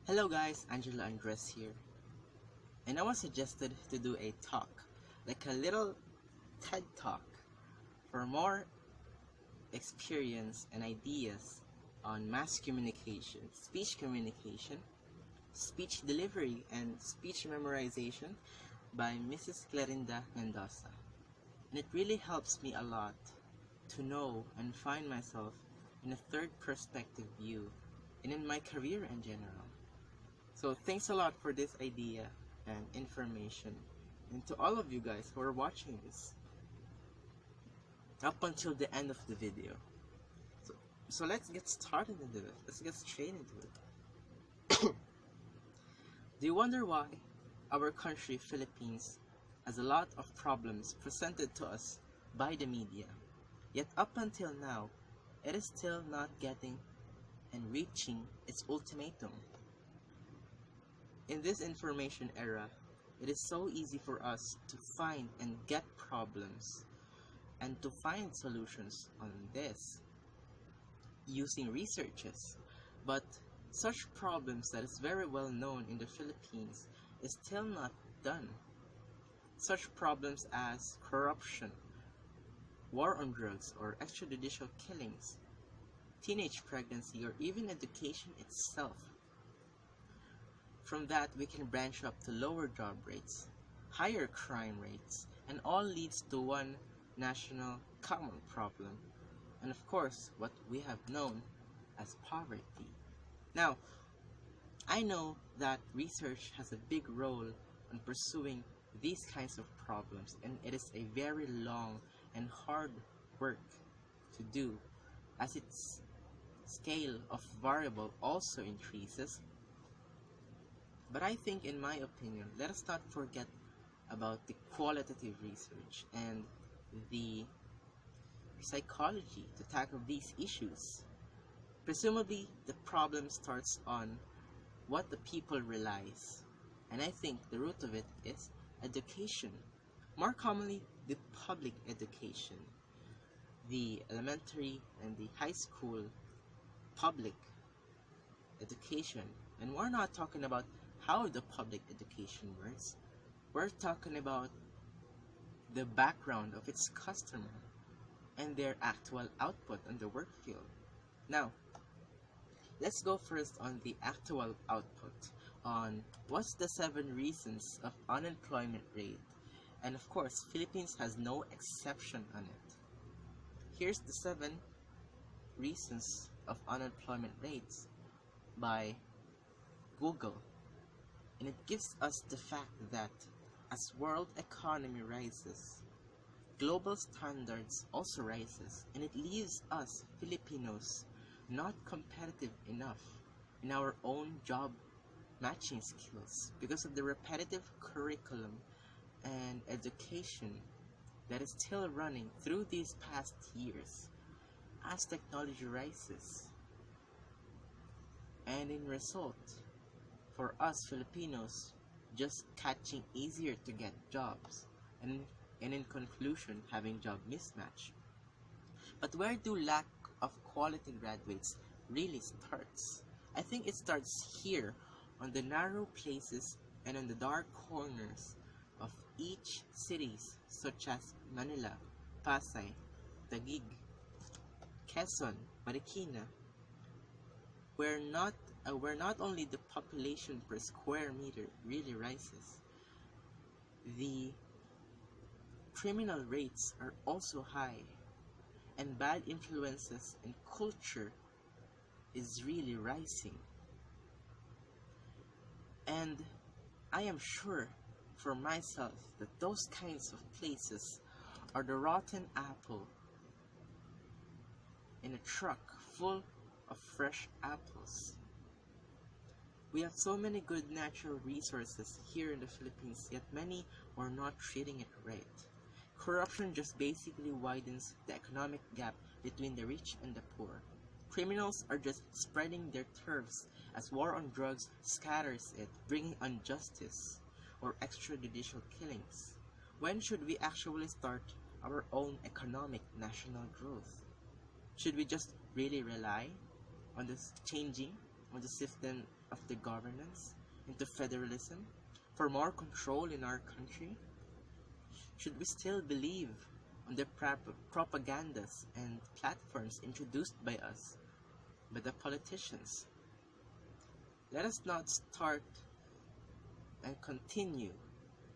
Hello guys, Angela Andres here, and I was suggested to do a talk, like a little TED talk, for more experience and ideas on mass communication, speech delivery, and speech memorization by Mrs. Clarinda Mendoza. And it really helps me a lot to know and find myself in a third perspective view and in my career in general. So thanks a lot for this idea and information, and to all of you guys who are watching this up until the end of the video. So let's get started into it. Let's get straight into it. Do you wonder why our country, Philippines, has a lot of problems presented to us by the media, yet up until now, it is still not getting and reaching its ultimatum? In this information era, it is so easy for us to find and get problems and to find solutions on this using researches. But such problems that is very well known in the Philippines is still not done. Such problems as corruption, war on drugs or extrajudicial killings, teenage pregnancy, or even education itself. From that, we can branch up to lower job rates, higher crime rates, and all leads to one national common problem, and of course, what we have known as poverty. Now, I know that research has a big role in pursuing these kinds of problems, and it is a very long and hard work to do, as its scale of variable also increases. But I think, in my opinion, let us not forget about the qualitative research and the psychology to tackle these issues. Presumably, the problem starts on what the people realize, and I think the root of it is education. More commonly, the public education, the elementary and the high school public education. And we're not talking about how the public education works. We're talking about the background of its customer and their actual output on the work field. Now, let's go first on the actual output, on what's the 7 reasons of unemployment rate. And of course, Philippines has no exception on it. Here's the 7 reasons of unemployment rates by Google. And it gives us the fact that as world economy rises, global standards also rises, and it leaves us Filipinos not competitive enough in our own job matching skills because of the repetitive curriculum and education that is still running through these past years as technology rises. And in result, for us Filipinos, just catching easier to get jobs, and in conclusion, having job mismatch. But where do lack of quality graduates really starts? I think it starts here, on the narrow places and on the dark corners of each cities, such as Manila, Pasay, Taguig, Quezon, Marikina, where not only the population per square meter really rises, the criminal rates are also high, and bad influences and culture is really rising. And I am sure for myself that those kinds of places are the rotten apple in a truck full of fresh apples. We have so many good natural resources here in the Philippines, yet many are not treating it right. Corruption just basically widens the economic gap between the rich and the poor. Criminals are just spreading their turfs as war on drugs scatters it, bringing injustice or extrajudicial killings. When should we actually start our own economic national growth? Should we just really rely on this changing on the system of the governance into federalism for more control in our country? Should we still believe on the propagandas and platforms introduced by us, by the politicians? Let us not start and continue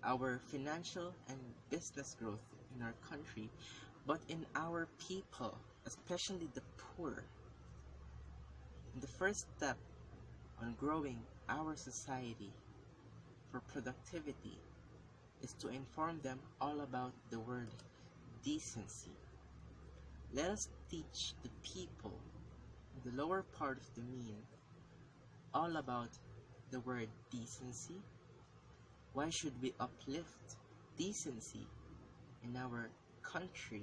our financial and business growth in our country, but in our people, especially the poor. And the first step on growing our society for productivity is to inform them all about the word decency. Let us teach the people in the lower part of the mean all about the word decency. Why should we uplift decency in our country,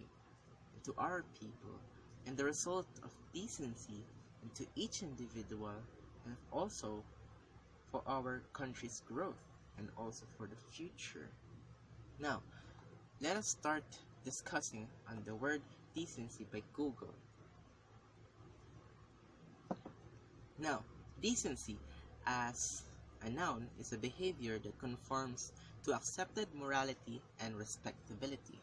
to our people, and the result of decency into each individual, and also for our country's growth and also for the future? Now, let us start discussing on the word decency by Google. Now, decency as a noun is a behavior that conforms to accepted morality and respectability.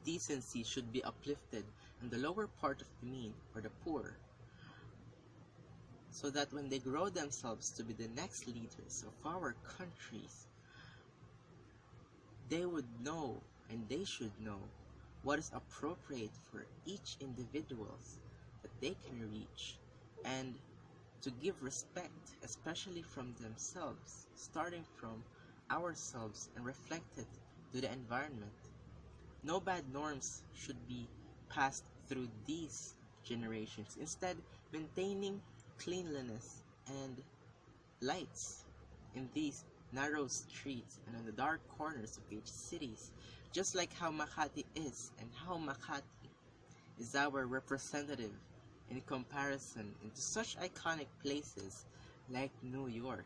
Decency should be uplifted in the lower part of the mean or the poor, so that when they grow themselves to be the next leaders of our countries, they would know and they should know what is appropriate for each individual that they can reach, and to give respect, especially from themselves, starting from ourselves and reflected to the environment. No bad norms should be passed through these generations. Instead, maintaining cleanliness and lights in these narrow streets and in the dark corners of each cities, just like how Makati is, and how Makati is our representative in comparison into such iconic places like New York.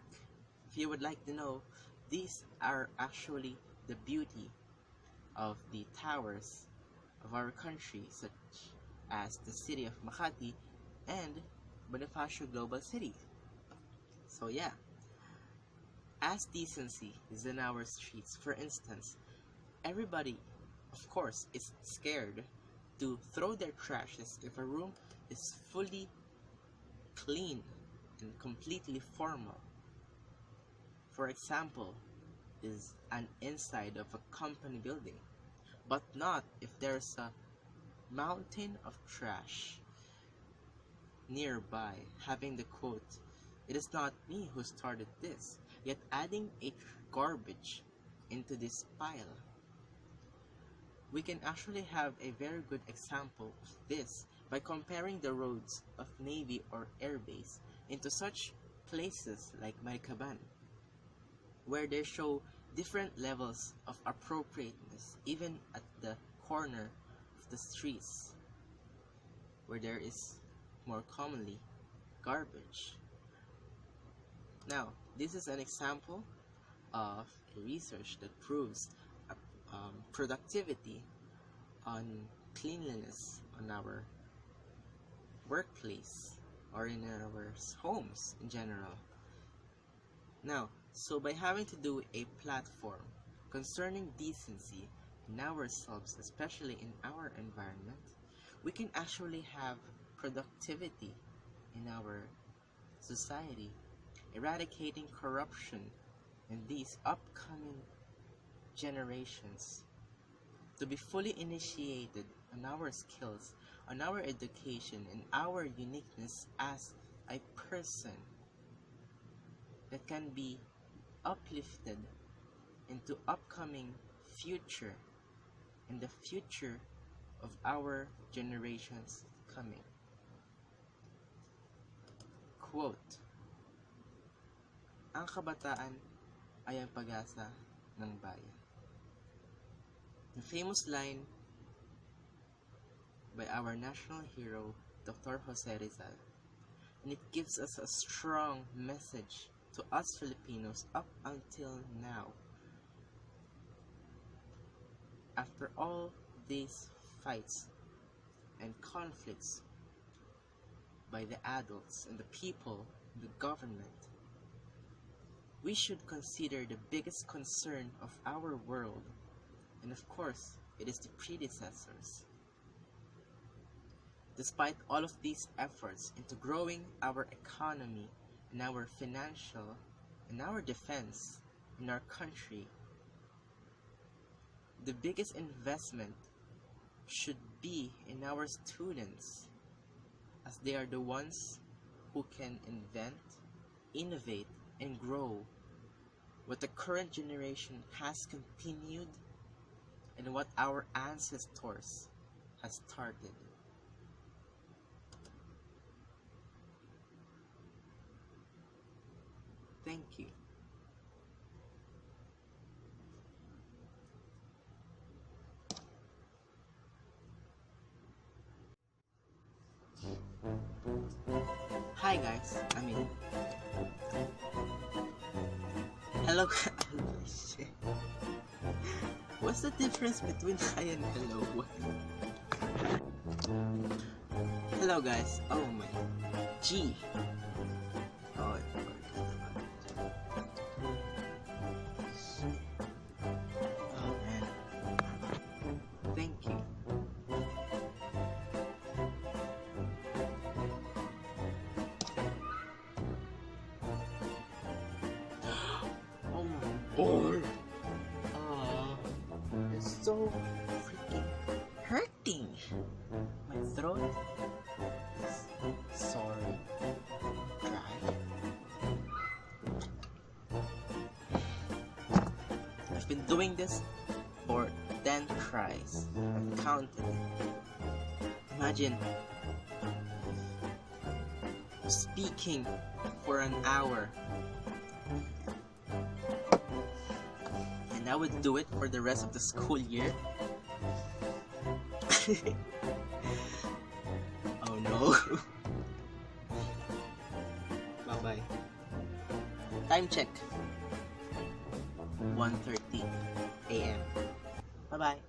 If you would like to know, these are actually the beauty of the towers of our country, such as the city of Makati and Bonifacio Global City. So yeah, as decency is in our streets, for instance, everybody, of course, is scared to throw their trashes if a room is fully clean and completely formal. For example, is an inside of a company building, but not if there's a mountain of trash nearby, having the quote, "It is not me who started this," yet adding a garbage into this pile. We can actually have a very good example of this by comparing the roads of Navy or Air Base into such places like Marikaban, where they show different levels of appropriateness, even at the corner of the streets, where there is more commonly garbage. Now, this is an example of a research that proves productivity on cleanliness on our workplace or in our homes in general. Now, so by having to do a platform concerning decency in ourselves, especially in our environment, we can actually have productivity in our society, eradicating corruption in these upcoming generations, to be fully initiated on our skills, on our education, and our uniqueness as a person that can be uplifted into upcoming future and the future of our generations coming. Quote, "Ang kabataan ay ang pag-asa ng bayan." The famous line by our national hero, Dr. Jose Rizal, and it gives us a strong message to us Filipinos up until now. After all these fights and conflicts by the adults and the people, the government. We should consider the biggest concern of our world, and of course, it is the predecessors. Despite all of these efforts into growing our economy and our financial and our defense in our country, the biggest investment should be in our students, as they are the ones who can invent, innovate, and grow what the current generation has continued and what our ancestors has started. Thank you. Hi guys, hello. Shit. What's the difference between hi and hello? Hello guys. Oh my G. Oh, I forgot about it. Oh man. Thank you. Oh my boy. It's so freaking hurting. My throat is sorry. Dry. I've been doing this for 10 tries. I've counted it. Imagine speaking for an hour. And I would do it for the rest of the school year. Oh no. Bye bye. Time check. 1:30 a.m. Bye bye.